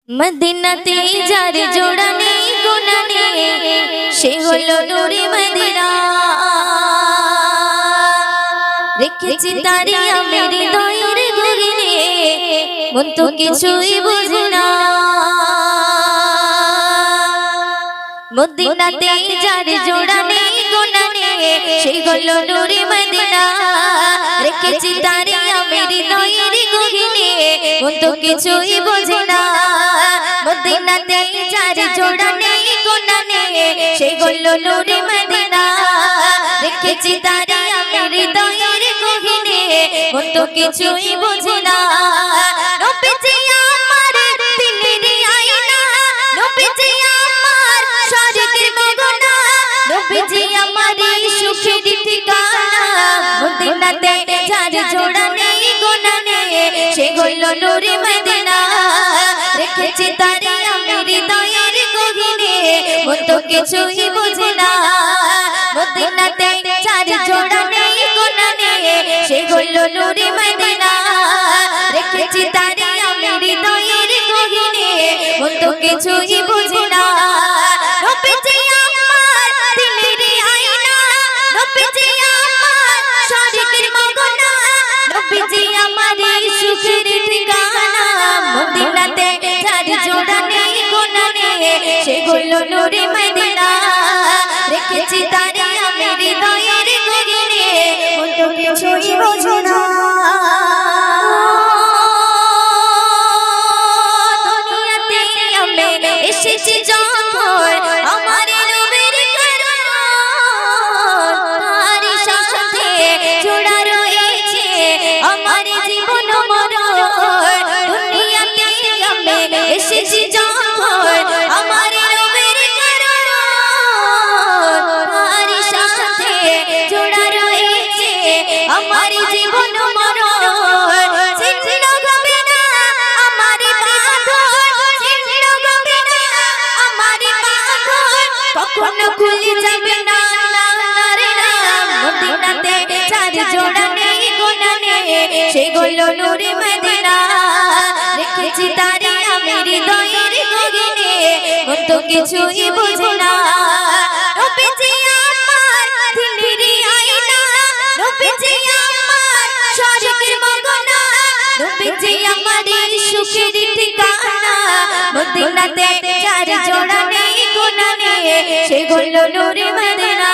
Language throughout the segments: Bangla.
মদিনাতে যার জোড়া নেই গুনাহ নেই, সে হলো নূরে মদিনা। রেখেছি তারি আমি হৃদয়ের গগনে, মন তো কিছুই বুঝে না। মদিনাতে যার জোড়া নেই গুনাহ নেই, সে হলো নূরে মদিনা। রেখেছি তারি আমি হৃদয়ের গগনে, মন তো কিছুই বুঝে না। মদিনাতে যার জোড়া নেই গুনাহ নেই, সে হলো নূরে মদিনা। রেখেছি তারি আমি হৃদয়ের গগনে, মন তো কিছুই বুঝে না। নবীজি আমার দিলের আয়না, নবীজি আমার স্বর্গের মগনা, নবীজি আমার সুখের ঠিকানা। মদিনাতে যার জোড়া নেই গুনাহ নেই, সে হলো নূরে মদিনা। রেখেছি তারি আমি হৃদয়ের গগনে, মন তো কিছুই বুঝে না। মদিনাতে যার জোড়া নেই গুনাহ নেই, সে হলো নূরে মদিনা। রেখেছি তারি আমি হৃদয়ের গগনে, মন তো কিছুই বুঝে না। নবীজি আমার দিলের আয়না, নবীজি আমার স্বর্গের মগনা, নবীজি আমার সুখের ঠিকানা। মদিনাতে যার জোড়া নেই গুনাহ নেই, সে হলো নূরে মদিনা। রেখেছি তারি আমি হৃদয়ের গগনে, মন তো কিছুই বুঝে না। দুনিয়াতে আমি এসেছি যখন আমার নবীর কারণে, তারই সাথে জোড়া রয়েছে আমার জীবন মরণ। দুনিয়াতে আমি এসেছি যখন আমার নবীর কারণে, তারই সাথে জোড়া রয়েছে আমার জীবন মরণ। ছিন্ন হবে না আমার বাঁধন, ছিন্ন হবে না আমার বাঁধন, কখনো খুলে যাবে না রে নাম। মদিনাতে যার জোড়া নেই গুনাহ নেই, সে হলো নূরে মদিনা। রেখেছি তারি আমি হৃদয়ের গগনে, মন তো কিছুই বুঝে না। নবীজি আমার দিলের আয়না, নবীজি আমার স্বর্গের মগনা, নবীজি আমার সুখের ঠিকানা। মদিনাতে যার জোড়া নেই গুনাহ নেই, সে হলো নূরে মদিনা।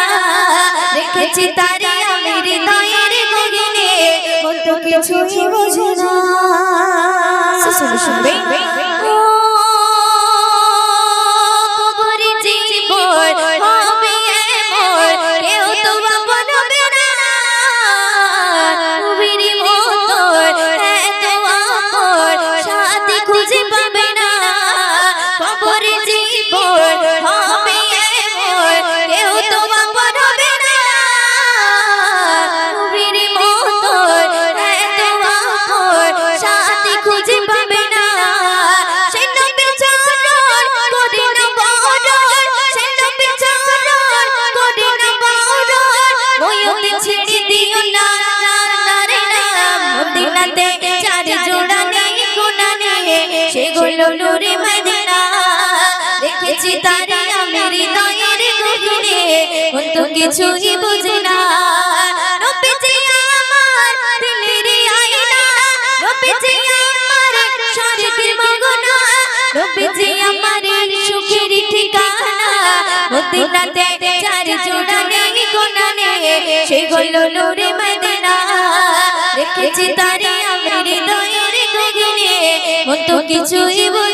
রেখেছি তারি আমি হৃদয়ের গগনে, মন তো কিছুই বুঝে না। কবরে জীবন হবে এমন, কেউ তো আপন হবে না। নবীর মতন এত আপন সাথী খুঁজে পাবে না। কবরে জীবন হবে এমন, কেউ তো আপন হবে না। নবীর মতন এত আপন সাথী খুঁজে পাবে না। সে নবীর চরণ করে না বরণ, সে নবীর চরণ করে না বরণ, ময়ূরে ছেড়ে দিও না রে নাম। মদিনাতে যার জোড়া নেই গুনাহ নেই, সে হলো নূরে মদিনা। রেখেছি তারি আমি হৃদয়ের গগনে, মন তো কিছুই বুঝে না। নবীজি আমার দিলের আয়না, নবীজি আমার স্বর্গের মগনা, নবীজি আমার সুখের ঠিকানা। মদিনাতে যার জোড়া নেই গুনাহ নেই, সে হলো নূরে মদিনা। রেখেছি তারি আমি হৃদয়ের গগনে, মন তো কিছুই বুঝে না।